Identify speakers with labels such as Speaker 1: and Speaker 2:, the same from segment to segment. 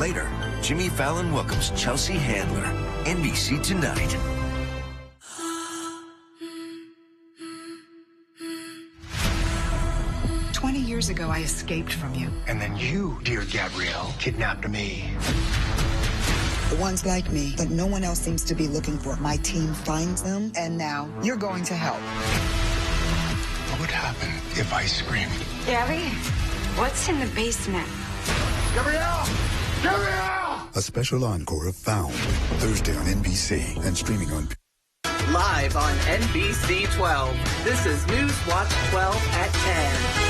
Speaker 1: later, Jimmy Fallon welcomes Chelsea Handler. NBC Tonight.
Speaker 2: Years ago, I escaped from you.
Speaker 3: And then you, dear Gabrielle, kidnapped me.
Speaker 2: The ones like me that no one else seems to be looking for. My team finds them, and now you're going to help.
Speaker 3: What would happen if I screamed?
Speaker 4: Gabby, what's in the basement?
Speaker 3: Gabrielle! Gabrielle!
Speaker 5: A special encore of Found, Thursday on NBC and streaming on...
Speaker 6: Live on NBC 12, this is News Watch 12 at 10.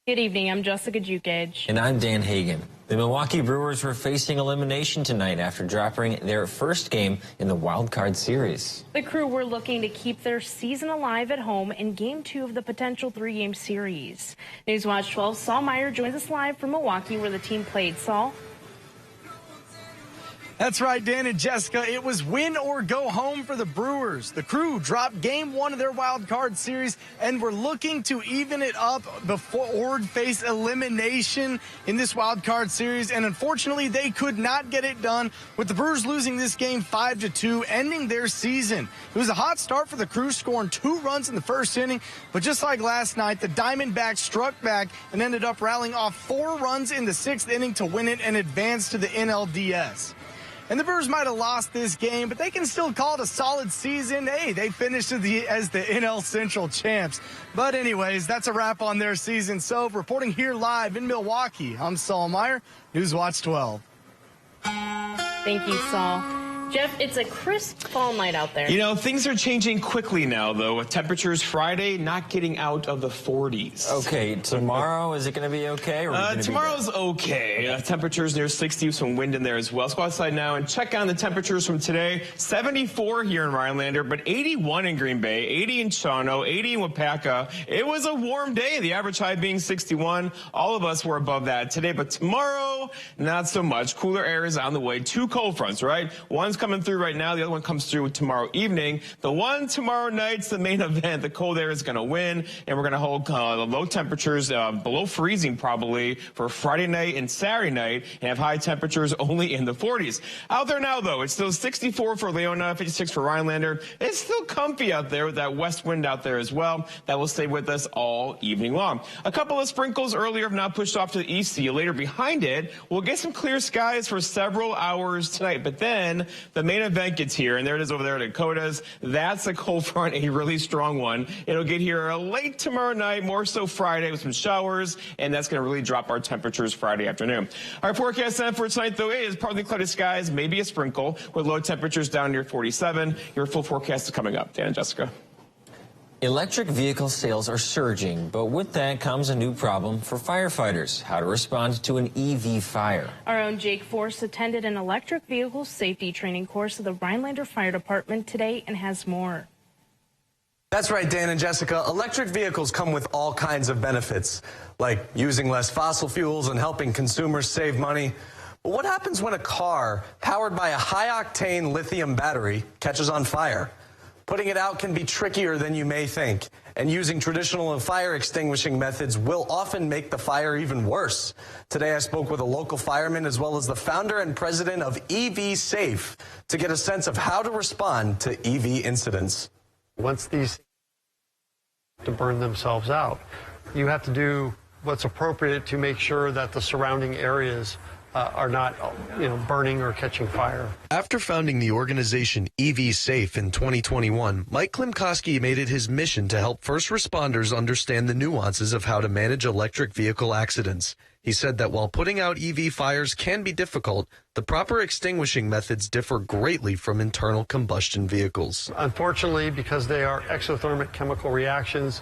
Speaker 7: Good evening, I'm Jessica Jukic.
Speaker 8: And I'm Dan Hagan. The Milwaukee Brewers were facing elimination tonight after dropping their first game in the Wild Card Series.
Speaker 7: The Crew were looking to keep their season alive at home in Game 2 of the potential 3-game series. Newswatch 12's Saul Meyer joins us live from Milwaukee where the team played. Saul?
Speaker 9: That's right, Dan and Jessica. It was win or go home for the Brewers. The Crew dropped Game 1 of their Wild Card Series and were looking to even it up before face elimination in this Wild Card Series. And unfortunately, they could not get it done, with the Brewers losing this game 5-2, ending their season. It was a hot start for the Crew, scoring 2 runs in the first inning. But just like last night, the Diamondbacks struck back and ended up rallying off 4 runs in the 6th inning to win it and advance to the NLDS. And the Brewers might have lost this game, but they can still call it a solid season. Hey, they finished as the NL Central champs. But anyways, that's a wrap on their season. So reporting here live in Milwaukee, I'm Saul Meyer, Newswatch 12.
Speaker 7: Thank you, Saul. Jeff, it's a crisp fall night out there.
Speaker 10: You know, things are changing quickly now, though, with temperatures Friday not getting out of the 40s.
Speaker 8: Okay, tomorrow, is it going to be okay? Or
Speaker 10: tomorrow's okay. Temperatures near 60, some wind in there as well. Let's go outside now and check on the temperatures from today. 74 here in Rhinelander, but 81 in Green Bay, 80 in Shawano, 80 in Wapaka. It was a warm day, the average high being 61. All of us were above that today, but tomorrow, not so much. Cooler air is on the way. 2 cold fronts, right? One's coming through right now. The other one comes through tomorrow evening. The one tomorrow night's the main event. The cold air is going to win, and we're going to hold low temperatures below freezing probably for Friday night and Saturday night, and have high temperatures only in the 40s. Out there now, though, it's still 64 for Leona, 56 for Rhinelander. It's still comfy out there with that west wind out there as well. That will stay with us all evening long. A couple of sprinkles earlier have now pushed off to the east. See you later behind it. We'll get some clear skies for several hours tonight, but then the main event gets here, and there it is over there at Dakotas. That's a cold front, a really strong one. It'll get here late tomorrow night, more so Friday with some showers, and that's going to really drop our temperatures Friday afternoon. Our forecast then for tonight, though, is partly cloudy skies, maybe a sprinkle, with low temperatures down near 47. Your full forecast is coming up. Dan and Jessica.
Speaker 8: Electric vehicle sales are surging, but with that comes a new problem for firefighters: how to respond to an EV fire.
Speaker 7: Our own Jake Force attended an electric vehicle safety training course at the Rhinelander Fire Department today and has more.
Speaker 11: That's right, Dan and Jessica. Electric vehicles come with all kinds of benefits, like using less fossil fuels and helping consumers save money. But what happens when a car powered by a high-octane lithium battery catches on fire? Putting it out can be trickier than you may think, and using traditional fire extinguishing methods will often make the fire even worse. Today I spoke with a local fireman as well as the founder and president of EV Safe to get a sense of how to respond to EV incidents.
Speaker 12: Once these to burn themselves out, you have to do what's appropriate to make sure that the surrounding areas are not, burning or catching fire.
Speaker 13: After founding the organization EV Safe in 2021, Mike Klimkowski made it his mission to help first responders understand the nuances of how to manage electric vehicle accidents. He said that while putting out EV fires can be difficult, the proper extinguishing methods differ greatly from internal combustion vehicles.
Speaker 12: Unfortunately, because they are exothermic chemical reactions,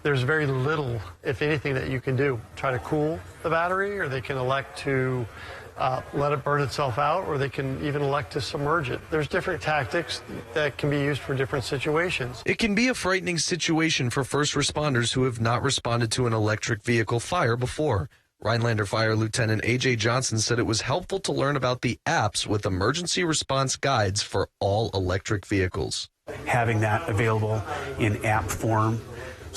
Speaker 12: there's very little, if anything, that you can do. Try to cool the battery, or they can elect to let it burn itself out, or they can even elect to submerge it. There's different tactics that can be used for different situations.
Speaker 13: It can be a frightening situation for first responders who have not responded to an electric vehicle fire before. Rhinelander Fire Lieutenant A.J. Johnson said it was helpful to learn about the apps with emergency response guides for all electric vehicles.
Speaker 14: Having that available in app form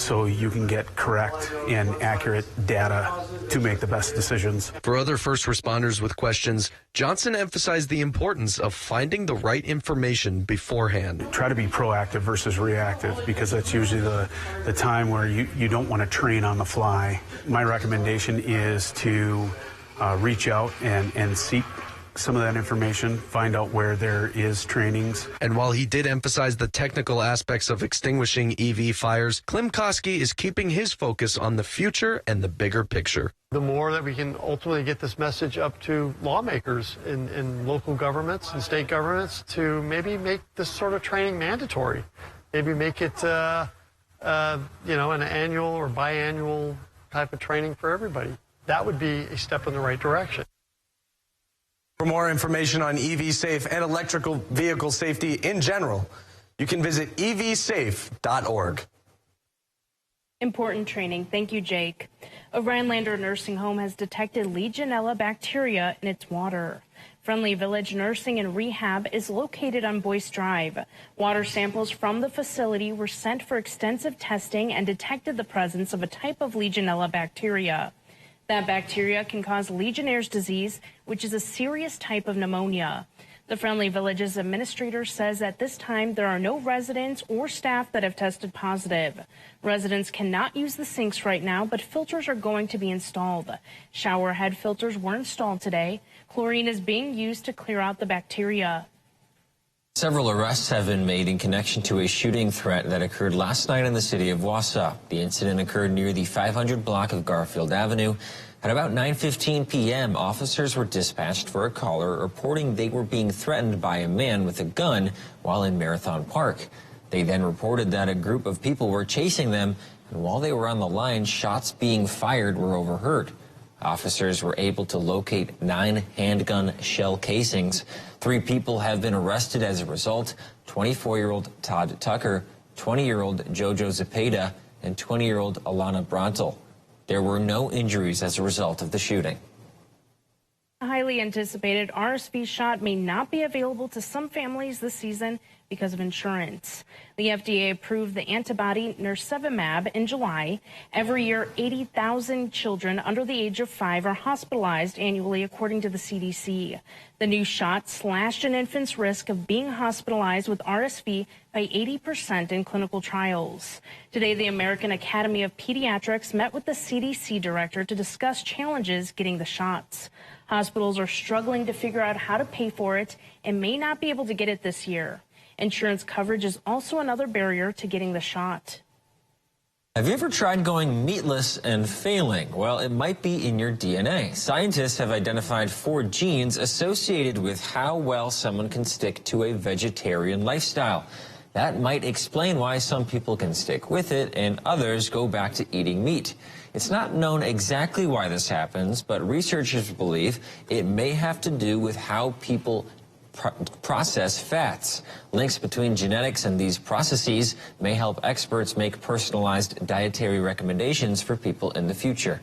Speaker 14: so you can get correct and accurate data to make the best decisions.
Speaker 13: For other first responders with questions, Johnson emphasized the importance of finding the right information beforehand.
Speaker 14: Try to be proactive versus reactive, because that's usually the time where you don't want to train on the fly. My recommendation is to reach out and seek some of that information, find out where there is trainings.
Speaker 13: And while he did emphasize the technical aspects of extinguishing EV fires, Klim Koski is keeping his focus on the future and the bigger picture.
Speaker 12: The more that we can ultimately get this message up to lawmakers in local governments and state governments to maybe make this sort of training mandatory, maybe make it an annual or biannual type of training for everybody. That would be a step in the right direction.
Speaker 11: For more information on EV safe and electrical vehicle safety in general, you can visit evsafe.org.
Speaker 7: Important training. Thank you, Jake. A Rhinelander nursing home has detected Legionella bacteria in its water. Friendly Village Nursing and Rehab is located on Boyce Drive. Water samples from the facility were sent for extensive testing and detected the presence of a type of Legionella bacteria. That bacteria can cause Legionnaire's disease, which is a serious type of pneumonia. The Friendly Village's administrator says at this time there are no residents or staff that have tested positive. Residents cannot use the sinks right now, but filters are going to be installed. Shower head filters were installed today. Chlorine is being used to clear out the bacteria.
Speaker 8: Several arrests have been made in connection to a shooting threat that occurred last night in the city of Wausau. The incident occurred near the 500 block of Garfield Avenue. At about 9:15 p.m., officers were dispatched for a caller reporting they were being threatened by a man with a gun while in Marathon Park. They then reported that a group of people were chasing them, and while they were on the line, shots being fired were overheard. Officers were able to locate 9 handgun shell casings. 3 people have been arrested as a result: 24-year-old Todd Tucker, 20-year-old Jojo Zepeda, and 20-year-old Alana Brontel. There were no injuries as a result of the shooting.
Speaker 7: A highly anticipated RSV shot may not be available to some families this season because of insurance. The FDA approved the antibody nirsevimab in July. Every year, 80,000 children under the age of 5 are hospitalized annually, according to the CDC. The new shot slashed an infant's risk of being hospitalized with RSV by 80% in clinical trials. Today, the American Academy of Pediatrics met with the CDC director to discuss challenges getting the shots. Hospitals are struggling to figure out how to pay for it and may not be able to get it this year. Insurance coverage is also another barrier to getting the shot.
Speaker 8: Have you ever tried going meatless and failing? Well, it might be in your DNA. Scientists have identified 4 genes associated with how well someone can stick to a vegetarian lifestyle. That might explain why some people can stick with it and others go back to eating meat. It's not known exactly why this happens, but researchers believe it may have to do with how people process fats. Links between genetics and these processes may help experts make personalized dietary recommendations for people in the future.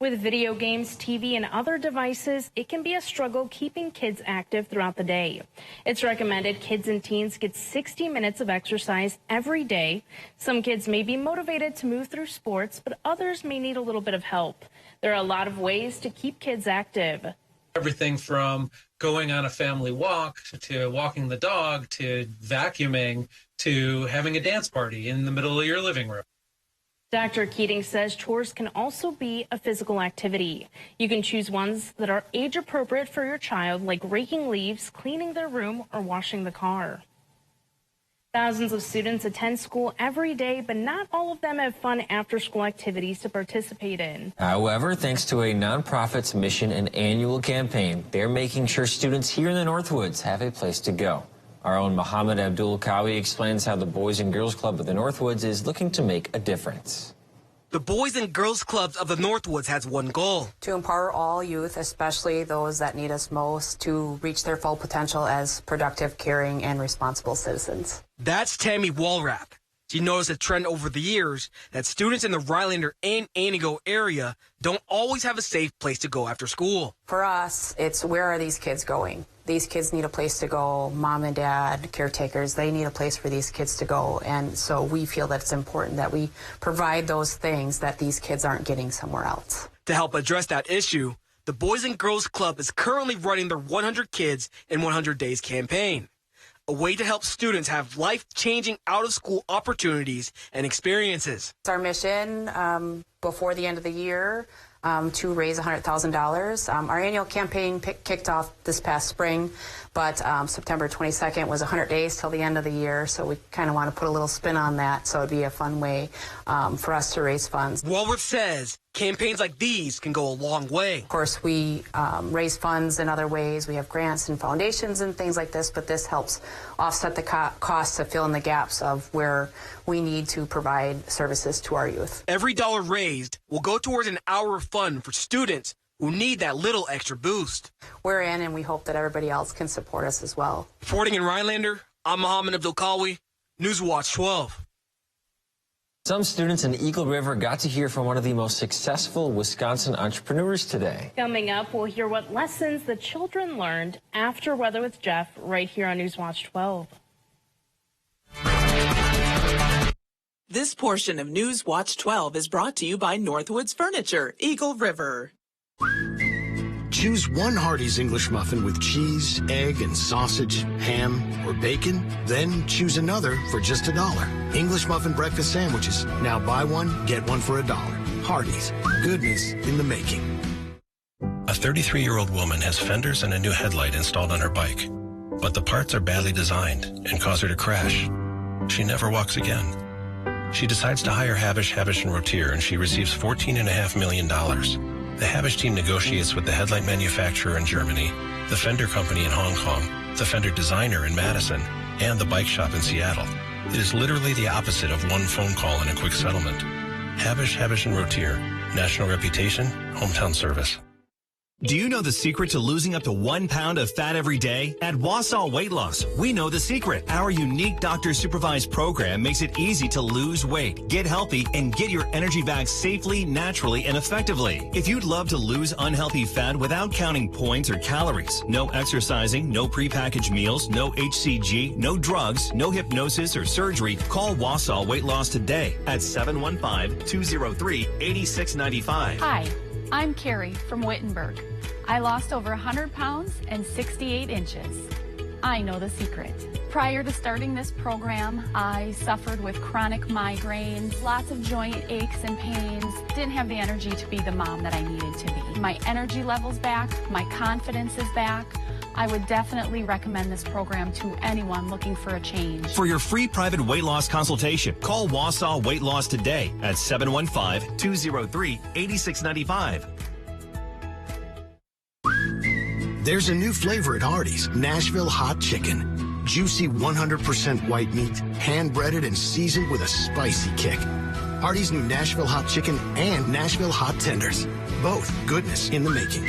Speaker 7: With video games, TV, and other devices, it can be a struggle keeping kids active throughout the day. It's recommended kids and teens get 60 minutes of exercise every day. Some kids may be motivated to move through sports, but others may need a little bit of help. There are a lot of ways to keep kids active.
Speaker 15: Everything from going on a family walk to walking the dog to vacuuming to having a dance party in the middle of your living room.
Speaker 7: Dr. Keating says chores can also be a physical activity. You can choose ones that are age appropriate for your child, like raking leaves, cleaning their room, or washing the car. Thousands of students attend school every day, but not all of them have fun after-school activities to participate in.
Speaker 8: However, thanks to a nonprofit's mission and annual campaign, they're making sure students here in the Northwoods have a place to go. Our own Muhammad Abdul Kawi explains how the Boys and Girls Club of the Northwoods is looking to make a difference.
Speaker 16: The Boys and Girls Clubs of the Northwoods has one goal:
Speaker 17: to empower all youth, especially those that need us most, to reach their full potential as productive, caring, and responsible citizens.
Speaker 16: That's Tammy Walrath. She noticed a trend over the years that students in the Rhinelander and Anago area don't always have a safe place to go after school.
Speaker 17: For us, it's where are these kids going? These kids need a place to go. Mom and dad, caretakers, they need a place for these kids to go. And so we feel that it's important that we provide those things that these kids aren't getting somewhere else.
Speaker 16: To help address that issue, the Boys and Girls Club is currently running their 100 Kids in 100 Days campaign, a way to help students have life-changing out-of-school opportunities and experiences.
Speaker 17: It's our mission before the end of the year to raise $100,000. Our annual campaign kicked off this past spring, but September 22nd was 100 days till the end of the year, so we kind of want to put a little spin on that, so it'd be a fun way for us to raise funds.
Speaker 16: Walworth says campaigns like these can go a long way.
Speaker 17: Of course, we raise funds in other ways. We have grants and foundations and things like this, but this helps offset the costs to fill in the gaps of where we need to provide services to our youth.
Speaker 16: Every dollar raised will go towards an hour of fun for students who need that little extra boost.
Speaker 17: We're in, and we hope that everybody else can support us as well.
Speaker 16: Reporting in Rhinelander, I'm Mohammed Abdulkawi, Newswatch 12.
Speaker 8: Some students in Eagle River got to hear from one of the most successful Wisconsin entrepreneurs today.
Speaker 7: Coming up, we'll hear what lessons the children learned after Weather with Jeff right here on Newswatch 12.
Speaker 6: This portion of Newswatch 12 is brought to you by Northwoods Furniture, Eagle River.
Speaker 18: Choose one Hardee's English muffin with cheese, egg, and sausage, ham, or bacon. Then choose another for just $1. English muffin breakfast sandwiches. Now buy one, get one for $1. Hardee's. Goodness in the making.
Speaker 19: A 33-year-old woman has fenders and a new headlight installed on her bike, but the parts are badly designed and cause her to crash. She never walks again. She decides to hire Habish, & Rotier, and she receives $14.5 million. The Habish team negotiates with the headlight manufacturer in Germany, the fender company in Hong Kong, the fender designer in Madison, and the bike shop in Seattle. It is literally the opposite of one phone call and a quick settlement. Habish, & Rotier. National reputation, hometown service.
Speaker 20: Do you know the secret to losing up to 1 pound of fat every day? At Wausau Weight Loss, we know the secret. Our unique doctor-supervised program makes it easy to lose weight, get healthy, and get your energy back safely, naturally, and effectively. If you'd love to lose unhealthy fat without counting points or calories, no exercising, no prepackaged meals, no HCG, no drugs, no hypnosis or surgery, call Wausau Weight Loss today at 715-203-8695.
Speaker 21: Hi, I'm Carrie from Wittenberg. I lost over 100 pounds and 68 inches. I know the secret. Prior to starting this program, I suffered with chronic migraines, lots of joint aches and pains, didn't have the energy to be the mom that I needed to be. My energy level's back, my confidence is back. I would definitely recommend this program to anyone looking for a change.
Speaker 20: For your free private weight loss consultation, call Wausau Weight Loss today at 715-203-8695.
Speaker 18: There's a new flavor at Hardee's, Nashville Hot Chicken. Juicy 100% white meat, hand-breaded and seasoned with a spicy kick. Hardee's new Nashville Hot Chicken and Nashville Hot Tenders. Both goodness in the making.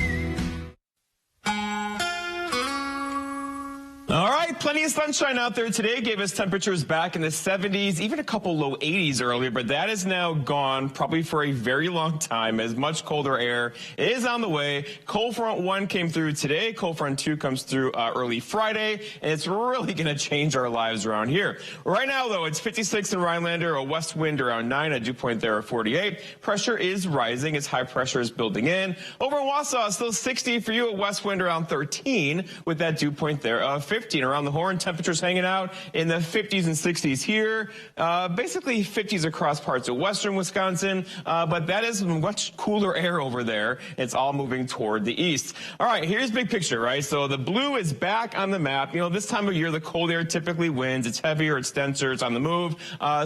Speaker 10: All right, plenty of sunshine out there today. Gave us temperatures back in the 70s, even a couple low 80s earlier, but that is now gone probably for a very long time as much colder air is on the way. Cold front 1 came through today. Cold front 2 comes through early Friday, and it's really going to change our lives around here. Right now, though, it's 56 in Rhinelander, a west wind around 9, a dew point there of 48. Pressure is rising as high pressure is building in. Over in Wausau, still 60 for you, a west wind around 13 with that dew point there of 50. Around the Horn, temperatures hanging out in the 50s and 60s here. Basically 50s across parts of western Wisconsin, but that is much cooler air over there. It's all moving toward the east. All right, here's big picture, right? So the blue is back on the map. You know, this time of year, the cold air typically wins. It's heavier, it's denser, it's on the move.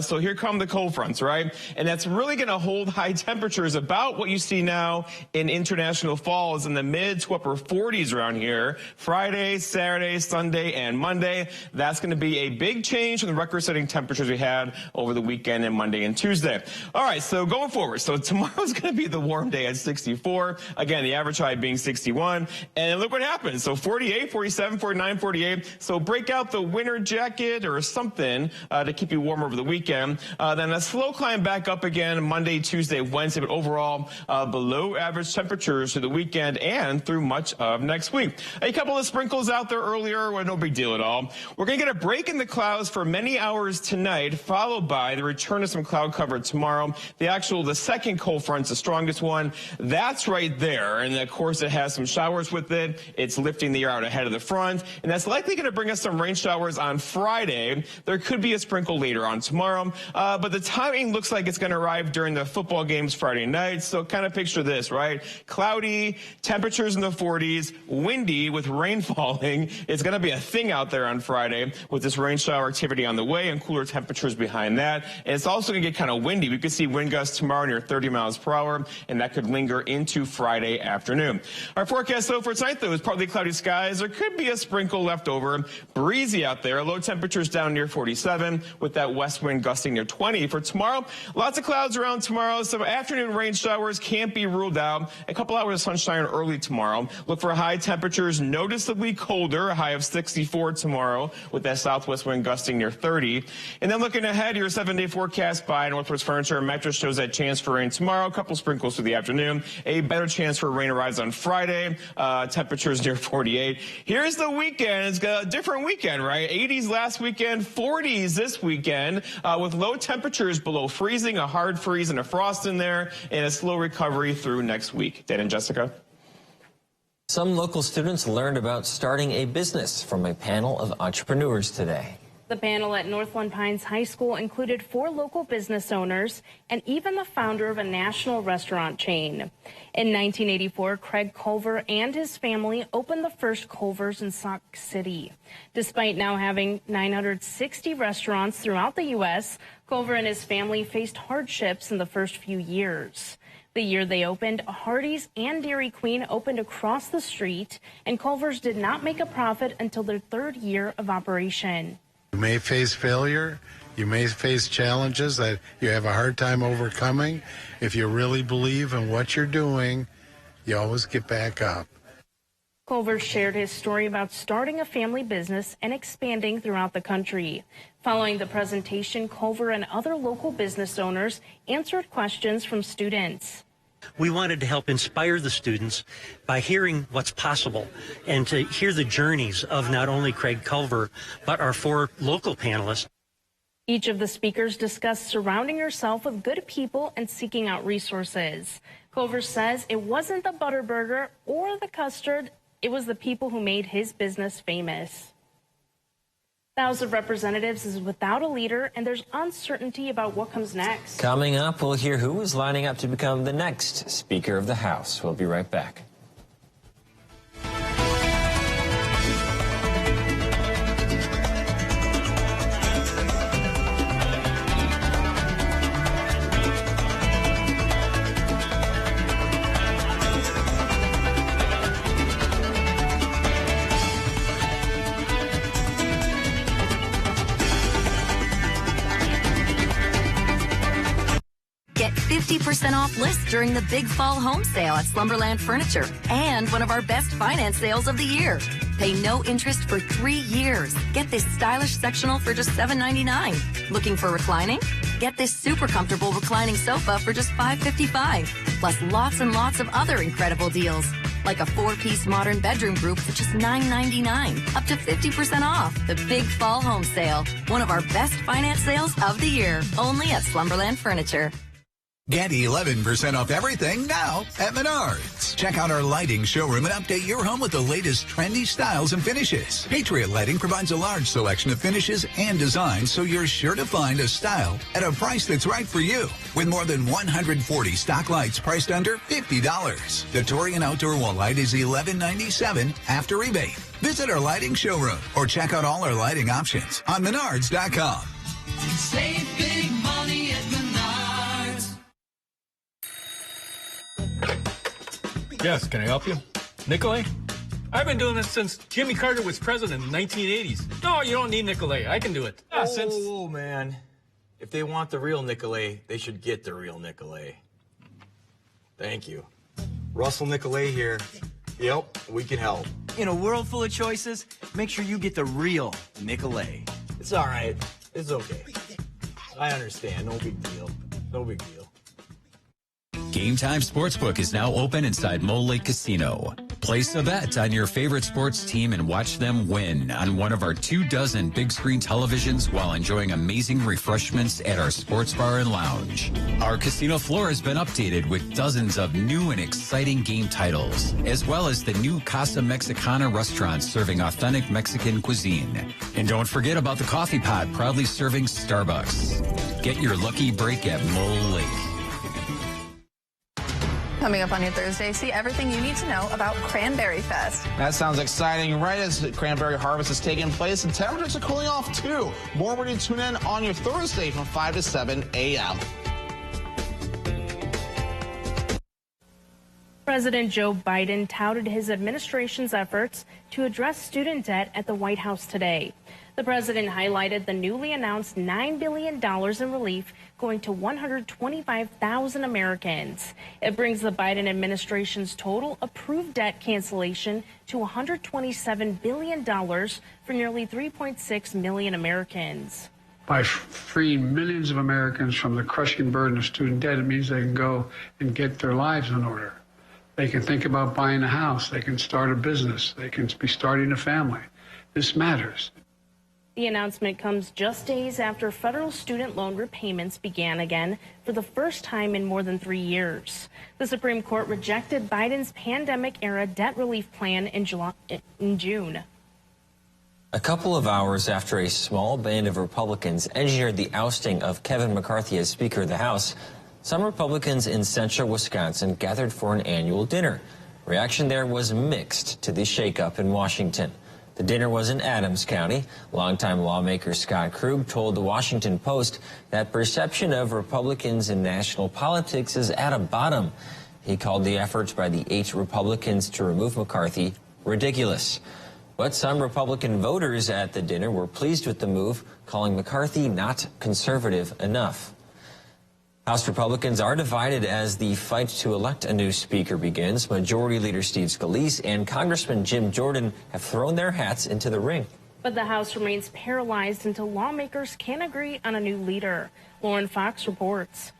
Speaker 10: So here come the cold fronts, right? And that's really going to hold high temperatures about what you see now in International Falls in the mid to upper 40s around here. Friday, Saturday, Sunday, and Monday. Sunday. That's going to be a big change from the record-setting temperatures we had over the weekend and Monday and Tuesday. All right, so going forward, so tomorrow's going to be the warm day at 64. Again, the average high being 61. And look what happens. So 48, 47, 49, 48. So break out the winter jacket or something to keep you warm over the weekend. Then a slow climb back up again Monday, Tuesday, Wednesday, but overall below average temperatures through the weekend and through much of next week. A couple of sprinkles out there earlier, well, no big deal at all. We're going to get a break in the clouds for many hours tonight, followed by the return of some cloud cover tomorrow. The second cold front's the strongest one. That's right there. And of course, it has some showers with it. It's lifting the air out ahead of the front. And that's likely going to bring us some rain showers on Friday. There could be a sprinkle later on tomorrow. But the timing looks like it's going to arrive during the football games Friday night. So kind of picture this, right? Cloudy, temperatures in the 40s, windy with rain falling. It's going to be a thing out there on Friday with this rain shower activity on the way and cooler temperatures behind that. And it's also going to get kind of windy. We could see wind gusts tomorrow near 30 miles per hour, and that could linger into Friday afternoon. Our forecast, though, for tonight, though, is partly cloudy skies. There could be a sprinkle left over. Breezy out there. Low temperatures down near 47 with that west wind gusting near 20. For tomorrow, lots of clouds around tomorrow. Some afternoon rain showers can't be ruled out. A couple hours of sunshine early tomorrow. Look for high temperatures noticeably colder, a high of 64 tomorrow with that southwest wind gusting near 30. And then looking ahead, your 7-day forecast by Northwoods Furniture and Mattress shows that chance for rain tomorrow. A couple sprinkles through the afternoon. A better chance for rain arrives on Friday. Temperatures near 48. Here's the weekend. It's got a different weekend, right? 80s last weekend, 40s this weekend, with low temperatures below freezing, a hard freeze and a frost in there, and a slow recovery through next week. Dan and Jessica.
Speaker 8: Some local students learned about starting a business from a panel of entrepreneurs today.
Speaker 7: The panel at Northland Pines High School included 4 local business owners and even the founder of a national restaurant chain. In 1984, Craig Culver and his family opened the first Culver's in Sauk City. Despite now having 960 restaurants throughout the U.S., Culver and his family faced hardships in the first few years. The year they opened, Hardee's and Dairy Queen opened across the street, and Culver's did not make a profit until their 3rd year of operation.
Speaker 1: You may face failure. You may face challenges that you have a hard time overcoming. If you really believe in what you're doing, you always get back up.
Speaker 7: Culver shared his story about starting a family business and expanding throughout the country. Following the presentation, Culver and other local business owners answered questions from students.
Speaker 22: We wanted to help inspire the students by hearing what's possible and to hear the journeys of not only Craig Culver, but our 4 local panelists.
Speaker 7: Each of the speakers discussed surrounding yourself with good people and seeking out resources. Culver says it wasn't the Butterburger or the custard, it was the people who made his business famous. The House of Representatives is without a leader, and there's uncertainty about what comes next.
Speaker 8: Coming up, we'll hear who is lining up to become the next Speaker of the House. We'll be right back.
Speaker 23: Get 50% off lists during the big fall home sale at Slumberland Furniture and one of our best finance sales of the year. Pay no interest for 3 years. Get this stylish sectional for just $7.99. Looking for reclining? Get this super comfortable reclining sofa for just $5.55. Plus lots and lots of other incredible deals. Like a 4-piece modern bedroom group for just $9.99. Up to 50% off. The big fall home sale. One of our best finance sales of the year. Only at Slumberland Furniture.
Speaker 5: Get 11% off everything now at Menards. Check out our lighting showroom and update your home with the latest trendy styles and finishes. Patriot Lighting provides a large selection of finishes and designs, so you're sure to find a style at a price that's right for you. With more than 140 stock lights priced under $50. The Torian Outdoor Wall Light is $11.97 after rebate. Visit our lighting showroom or check out all our lighting options on Menards.com.
Speaker 24: Save big money at Menards.
Speaker 25: Yes, can I help you? Nicolay?
Speaker 2: I've been doing this since Jimmy Carter was president in the 1980s. No, you don't need Nicolay. I can do it.
Speaker 3: Oh, man. If they want the real Nicolay, they should get the real Nicolay. Thank you. Russell Nicolay here. Yep, we can help.
Speaker 4: In a world full of choices, make sure you get the real Nicolay.
Speaker 3: It's all right. It's okay. I understand. No big deal. No big deal.
Speaker 9: Game Time Sportsbook is now open inside Mole Lake Casino. Place a bet on your favorite sports team and watch them win on one of our 24 big screen televisions while enjoying amazing refreshments at our sports bar and lounge. Our casino floor has been updated with dozens of new and exciting game titles, as well as the new Casa Mexicana restaurant serving authentic Mexican cuisine. And don't forget about the coffee pot proudly serving Starbucks. Get your lucky break at Mole Lake.
Speaker 25: Coming up on your Thursday, see everything you need to know about Cranberry Fest.
Speaker 26: That sounds exciting right as the cranberry harvest is taking place and temperatures are cooling off too. More when you tune in on your Thursday from 5 to 7 a.m.
Speaker 7: President Joe Biden touted his administration's efforts to address student debt at the White House today. The president highlighted the newly announced $9 billion in relief going to 125,000 Americans. It brings the Biden administration's total approved debt cancellation to $127 billion for nearly 3.6 million Americans.
Speaker 27: By freeing millions of Americans from the crushing burden of student debt, it means they can go and get their lives in order. They can think about buying a house. They can start a business. They can be starting a family. This matters.
Speaker 7: The announcement comes just days after federal student loan repayments began again for the first time in more than 3 years. The Supreme Court rejected Biden's pandemic-era debt relief plan in June.
Speaker 8: A couple of hours after a small band of Republicans engineered the ousting of Kevin McCarthy as Speaker of the House, some Republicans in central Wisconsin gathered for an annual dinner. Reaction there was mixed to the shakeup in Washington. The dinner was in Adams County. Longtime lawmaker Scott Krug told the Washington Post that perception of Republicans in national politics is at a bottom. He called the efforts by the 8 Republicans to remove McCarthy ridiculous. But some Republican voters at the dinner were pleased with the move, calling McCarthy not conservative enough. House Republicans are divided as the fight to elect a new speaker begins. Majority Leader Steve Scalise and Congressman Jim Jordan have thrown their hats into the ring.
Speaker 7: But the House remains paralyzed until lawmakers can agree on a new leader. Lauren Fox reports.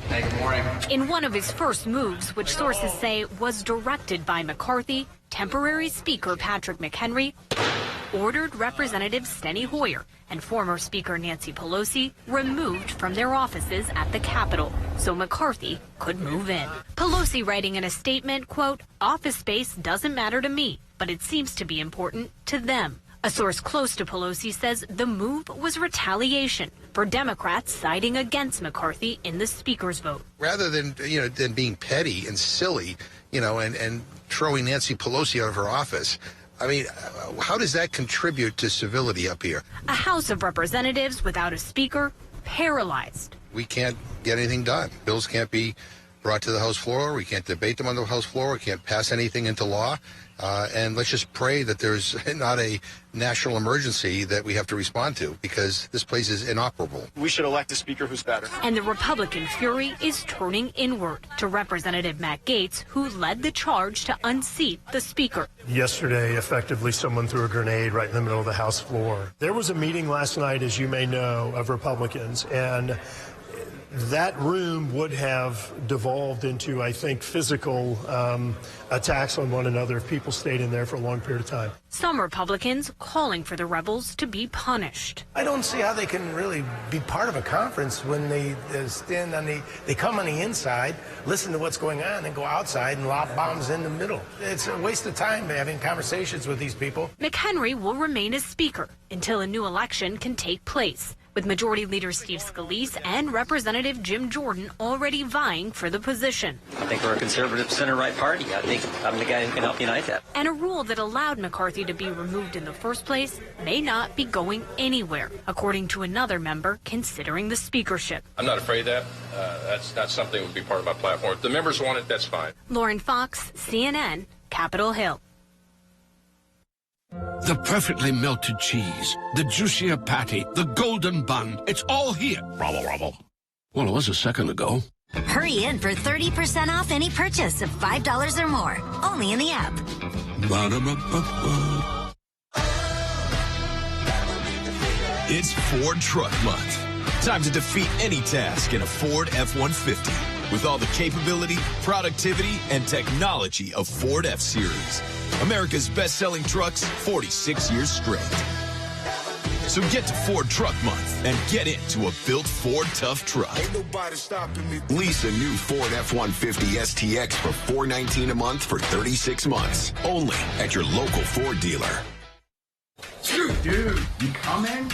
Speaker 28: Hey, good morning. In one of his first moves, which sources say was directed by McCarthy, temporary Speaker Patrick McHenry ordered Representatives Steny Hoyer and former Speaker Nancy Pelosi removed from their offices at the Capitol so McCarthy could move in. Pelosi writing in a statement, quote, "Office space doesn't matter to me, but it seems to be important to them." A source close to Pelosi says the move was retaliation for Democrats siding against McCarthy in the Speaker's vote.
Speaker 29: Rather than, than being petty and silly, and throwing Nancy Pelosi out of her office, I mean, how does that contribute to civility up here?
Speaker 28: A House of Representatives without a speaker, paralyzed.
Speaker 29: We can't get anything done. Bills can't be brought to the House floor. We can't debate them on the House floor. We can't pass anything into law. And let's just pray that there's not a national emergency that we have to respond to, because this place is inoperable.
Speaker 30: We should elect a speaker who's better.
Speaker 28: And the Republican fury is turning inward to Representative Matt Gaetz, who led the charge to unseat the speaker.
Speaker 31: Yesterday, effectively, someone threw a grenade right in the middle of the House floor. There was a meeting last night, as you may know, of Republicans, and that room would have devolved into, I think, physical attacks on one another if people stayed in there for a long period of time.
Speaker 28: Some Republicans calling for the rebels to be punished.
Speaker 32: I don't see how they can really be part of a conference when they stand on they come on the inside, listen to what's going on, and go outside and lob bombs in the middle. It's a waste of time having conversations with these people.
Speaker 28: McHenry will remain as Speaker until a new election can take place, with Majority Leader Steve Scalise and Representative Jim Jordan already vying for the position.
Speaker 33: I think we're a conservative center-right party. I think I'm the guy who can help unite that.
Speaker 28: And a rule that allowed McCarthy to be removed in the first place may not be going anywhere, according to another member considering the speakership.
Speaker 34: I'm not afraid of that. That's not something that would be part of my platform. If the members want it, that's fine.
Speaker 28: Lauren Fox, CNN, Capitol Hill.
Speaker 6: The perfectly melted cheese, the juicier patty, the golden bun. It's all here. Rubble, rubble. Well, it was a second ago.
Speaker 10: Hurry in for 30% off any purchase of $5 or more. Only in the app.
Speaker 6: Ba-da-ba-ba-ba.
Speaker 11: It's Ford Truck Month. Time to defeat any task in a Ford F-150 with all the capability, productivity, and technology of Ford F-Series. America's best-selling trucks 46 years straight. So get to Ford Truck Month and get into a built Ford tough truck.
Speaker 12: Ain't nobody stopping me.
Speaker 11: Lease a new Ford F-150 STX for $419 a month for 36 months. Only at your local Ford dealer.
Speaker 4: Dude, you coming?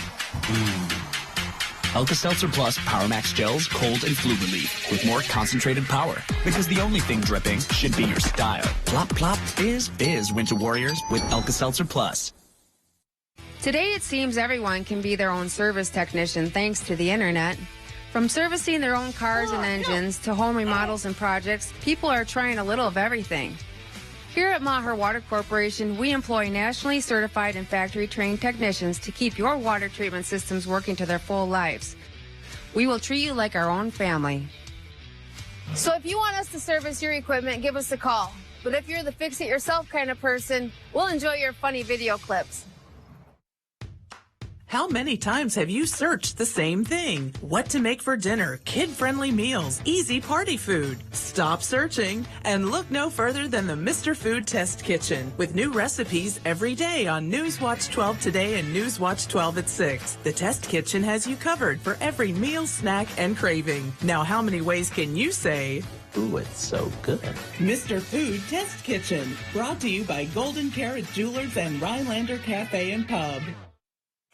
Speaker 4: Alka-Seltzer Plus Power Max Gels, cold and flu relief with more concentrated power. Because the only thing dripping should be your style. Plop, plop, fizz, fizz, Winter Warriors with Alka-Seltzer Plus.
Speaker 13: Today, it seems everyone can be their own service technician thanks to the internet. From servicing their own cars and engines to home remodels and projects, people are trying a little of everything. Here at Maher Water Corporation, we employ nationally certified and factory-trained technicians to keep your water treatment systems working to their full lives. We will treat you like our own family.
Speaker 14: So if you want us to service your equipment, give us a call. But if you're the fix-it-yourself kind of person, we'll enjoy your funny video clips.
Speaker 15: How many times have you searched the same thing? What to make for dinner, kid-friendly meals, easy party food. Stop searching and look no further than the Mr. Food Test Kitchen with new recipes every day on Newswatch 12 Today and Newswatch 12 at 6. The Test Kitchen has you covered for every meal, snack, and craving. Now, how many ways can you say, ooh, it's so good? Mr. Food Test Kitchen, brought to you by Golden Carrot Jewelers and Rhinelander Cafe and Pub.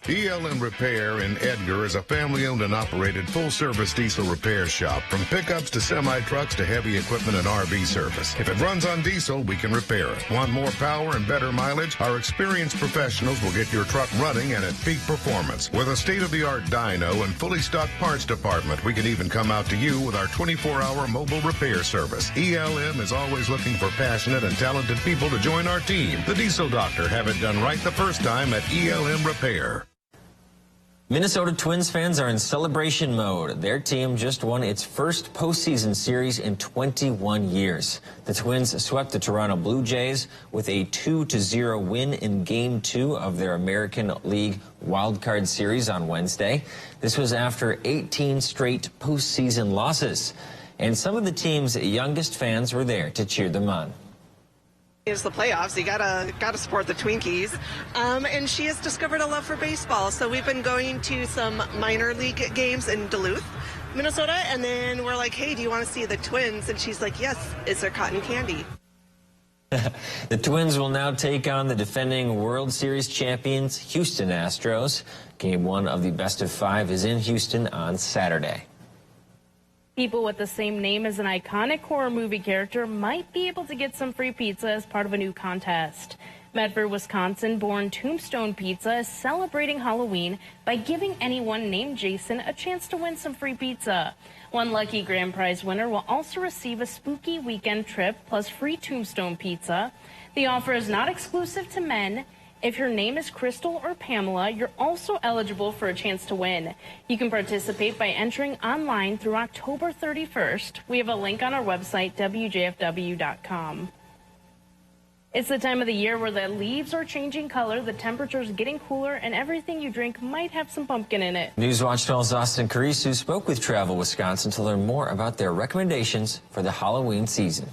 Speaker 16: ELM Repair in Edgar is a family-owned and operated full-service diesel repair shop. From pickups to semi-trucks to heavy equipment and RV service. If it runs on diesel, we can repair it. Want more power and better mileage? Our experienced professionals will get your truck running and at peak performance. With a state-of-the-art dyno and fully stocked parts department, we can even come out to you with our 24-hour mobile repair service. ELM is always looking for passionate and talented people to join our team. The Diesel Doctor have it done right the first time at ELM Repair.
Speaker 8: Minnesota Twins fans are in celebration mode. Their team just won its first postseason series in 21 years. The Twins swept the Toronto Blue Jays with a 2-0 win in Game 2 of their American League wildcard series on Wednesday. This was after 18 straight postseason losses. And some of the team's youngest fans were there to cheer them on.
Speaker 17: It's the playoffs. You gotta support the Twinkies. And she has discovered a love for baseball. So we've been going to some minor league games in Duluth, Minnesota, and then we're like, hey, do you want to see the Twins? And she's like, yes. Is there cotton candy?
Speaker 8: The Twins will now take on the defending World Series champions, Houston Astros. Game 1 of the best of 5 is in Houston on Saturday.
Speaker 7: People with the same name as an iconic horror movie character might be able to get some free pizza as part of a new contest. Medford, Wisconsin-born Tombstone Pizza is celebrating Halloween by giving anyone named Jason a chance to win some free pizza. One lucky grand prize winner will also receive a spooky weekend trip plus free Tombstone Pizza. The offer is not exclusive to men. If your name is Crystal or Pamela, you're also eligible for a chance to win. You can participate by entering online through October 31st. We have a link on our website, WJFW.com. It's the time of the year where the leaves are changing color, the temperature's getting cooler, and everything you drink might have some pumpkin in it.
Speaker 8: Newswatch 12's Austin Carisu spoke with Travel Wisconsin to learn more about their recommendations for the Halloween season.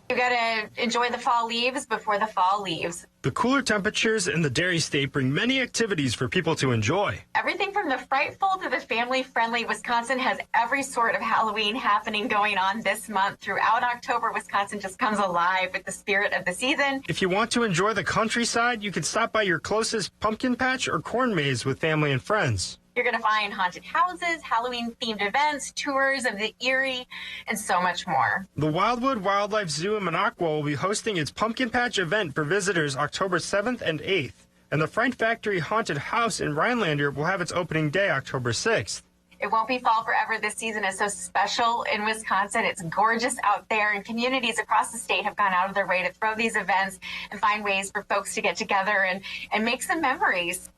Speaker 18: You gotta enjoy the fall leaves before the fall leaves.
Speaker 19: The cooler temperatures in the Dairy State bring many activities for people to enjoy.
Speaker 18: Everything from the frightful to the family-friendly, Wisconsin has every sort of Halloween happening going on this month. Throughout October, Wisconsin just comes alive with the spirit of the season.
Speaker 19: If you want to enjoy the countryside, you can stop by your closest pumpkin patch or corn maze with family and friends.
Speaker 18: You're going to find haunted houses, Halloween-themed events, tours of the Erie, and so much more.
Speaker 19: The Wildwood Wildlife Zoo in Minocqua will be hosting its Pumpkin Patch event for visitors October 7th and 8th. And the Fright Factory Haunted House in Rhinelander will have its opening day October 6th.
Speaker 18: It won't be fall forever. This season is so special in Wisconsin. It's gorgeous out there, and communities across the state have gone out of their way to throw these events and find ways for folks to get together and make some memories.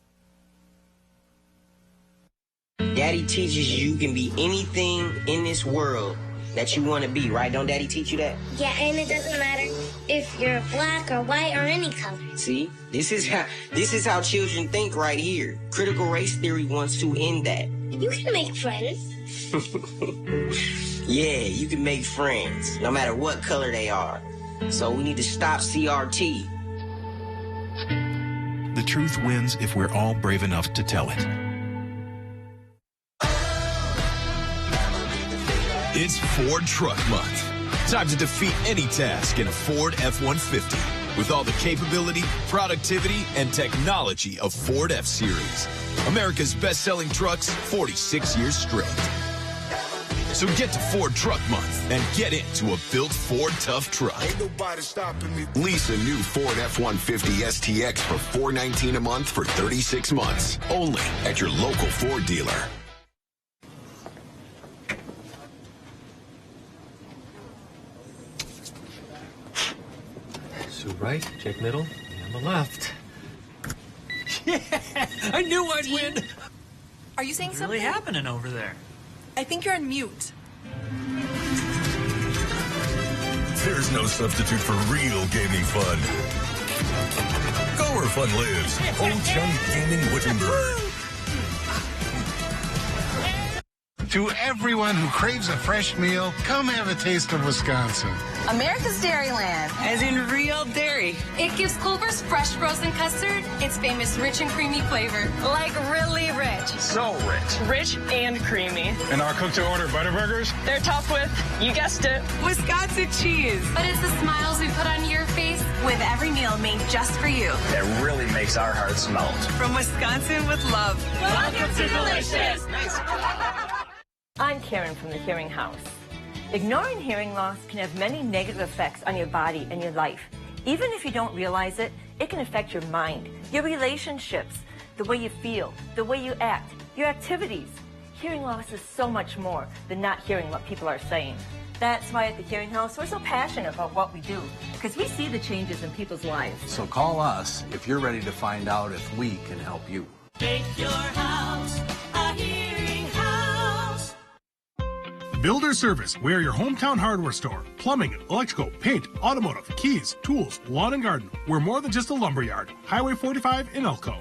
Speaker 1: Daddy teaches you can be anything in this world that you want to be, right? Don't Daddy teach you that?
Speaker 2: Yeah, and it doesn't matter if you're black or white or any color.
Speaker 1: See, this is how children think right here. Critical race theory wants to end that.
Speaker 2: You can make friends.
Speaker 1: Yeah, you can make friends, no matter what color they are. So we need to stop CRT.
Speaker 3: The truth wins if we're all brave enough to tell it.
Speaker 11: It's Ford Truck Month. Time to defeat any task in a Ford F-150 with all the capability, productivity, and technology of Ford F-Series. America's best-selling trucks 46 years straight. So get to Ford Truck Month and get into a built Ford tough truck.
Speaker 16: Ain't nobody stopping me.
Speaker 5: Lease a new Ford F-150 STX for $419 a month for 36 months. Only at your local Ford dealer.
Speaker 9: Sue right, Jake middle, and on the left.
Speaker 12: Yeah, I knew I'd win.
Speaker 20: Are you saying
Speaker 12: What's
Speaker 20: something?
Speaker 12: really happening over there?
Speaker 20: I think you're on mute.
Speaker 21: There's no substitute for real gaming fun. Go where fun lives. Old Chum Gaming Wittenberg.
Speaker 22: To everyone who craves a fresh meal, come have a taste of Wisconsin.
Speaker 14: America's Dairyland.
Speaker 20: As in real dairy.
Speaker 23: It gives Culver's fresh frozen custard its famous rich and creamy flavor.
Speaker 14: Like really rich.
Speaker 21: So rich.
Speaker 20: Rich and creamy.
Speaker 21: And our cook-to-order Butterburgers?
Speaker 20: They're topped with, you guessed it, Wisconsin cheese.
Speaker 23: But it's the smiles we put on your face
Speaker 14: With every meal made just for you.
Speaker 21: That really makes our hearts melt.
Speaker 20: From Wisconsin with love.
Speaker 14: Welcome to Delicious.
Speaker 24: I'm Karen from the Hearing House. Ignoring hearing loss can have many negative effects on your body and your life. Even if you don't realize it, it can affect your mind, your relationships, the way you feel, the way you act, your activities. Hearing loss is so much more than not hearing what people are saying. That's why at the Hearing House, we're so passionate about what we do, because we see the changes in people's lives.
Speaker 25: So call us if you're ready to find out if we can help you.
Speaker 26: Make your house a hearing house.
Speaker 31: Builder Service. We are your hometown hardware store. Plumbing, electrical, paint, automotive, keys, tools, lawn and garden. We're more than just a lumberyard. Highway 45 in Elko.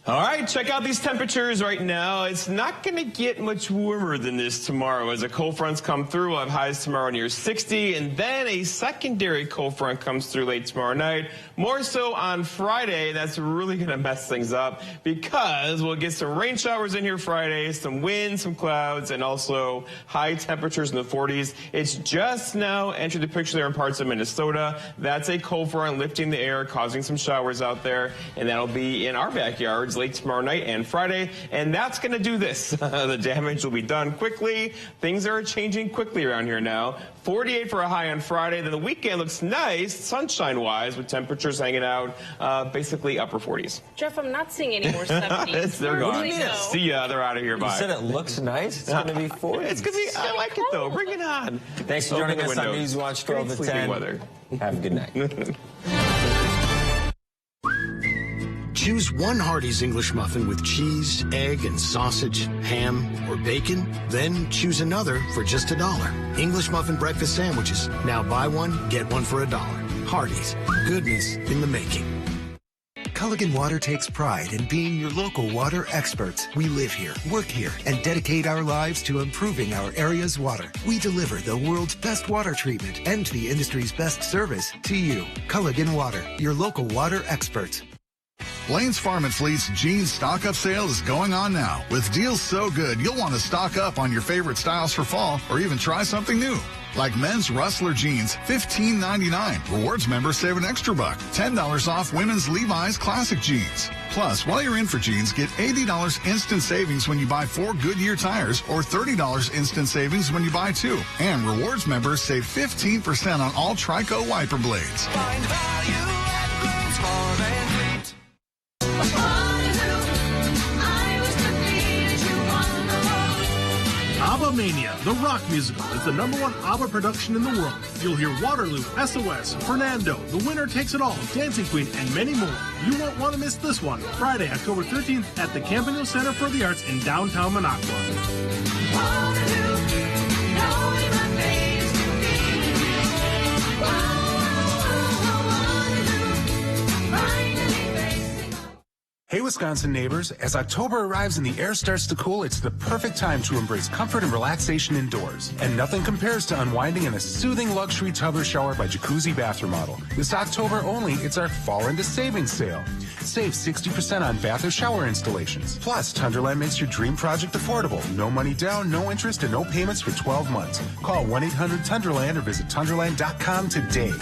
Speaker 30: All right, check out these temperatures right now. It's not going to get much warmer than this tomorrow as the cold fronts come through. We'll have highs tomorrow near 60, and then a secondary cold front comes through late tomorrow night. More so on Friday. That's really going to mess things up because we'll get some rain showers in here Friday, some wind, some clouds, and also high temperatures in the 40s. It's just now entered the picture there in parts of Minnesota. That's a cold front lifting the air, causing some showers out there, and that'll be in our backyards late tomorrow night and Friday, and that's going to do this. The damage will be done quickly. Things are changing quickly around here now. 48 for a high on Friday. Then the weekend looks nice, sunshine-wise, with temperatures hanging out basically upper 40s.
Speaker 7: Jeff, I'm not seeing any more 70s.
Speaker 30: They're gone. See ya. They're out of here. Bye.
Speaker 8: You said it looks nice. It's going to be 40.
Speaker 30: It's going to be. I like it though. Bring it on.
Speaker 8: Thanks for joining us on Newswatch 12 to 10.
Speaker 30: Weather.
Speaker 8: Have a good night.
Speaker 35: Choose one Hardee's English muffin with cheese, egg, and sausage, ham, or bacon. Then choose another for just $1. English muffin breakfast sandwiches. Now buy one, get one for $1. Hardee's. Goodness in the making.
Speaker 36: Culligan Water takes pride in being your local water experts. We live here, work here, and dedicate our lives to improving our area's water. We deliver the world's best water treatment and the industry's best service to you. Culligan Water, your local water experts.
Speaker 16: Lane's Farm and Fleet's jeans stock-up sale is going on now. With deals so good, you'll want to stock up on your favorite styles for fall or even try something new. Like men's Rustler jeans, $15.99. Rewards members save an extra $1. $10 off women's Levi's classic jeans. Plus, while you're in for jeans, get $80 instant savings when you buy 4 Goodyear tires or $30 instant savings when you buy 2. And rewards members save 15% on all Trico wiper blades.
Speaker 26: Find value at Lane's Farm and Fleet.
Speaker 1: ABBA Mania, the rock musical, is the #1 ABBA production in the world. You'll hear Waterloo, SOS, Fernando, The Winner Takes It All, Dancing Queen, and many more. You won't want to miss this one, Friday, October 13th at the Campanile Center for the Arts in downtown Minocqua.
Speaker 2: Hey, Wisconsin neighbors, as October arrives and the air starts to cool, it's the perfect time to embrace comfort and relaxation indoors. And nothing compares to unwinding in a soothing luxury tub or shower by Jacuzzi Bath Remodel. This October only, it's our Fall into Savings sale. Save 60% on bath or shower installations. Plus, Tunderland makes your dream project affordable. No money down, no interest, and no payments for 12 months. Call 1-800-TUNDERLAND or visit Tunderland.com today.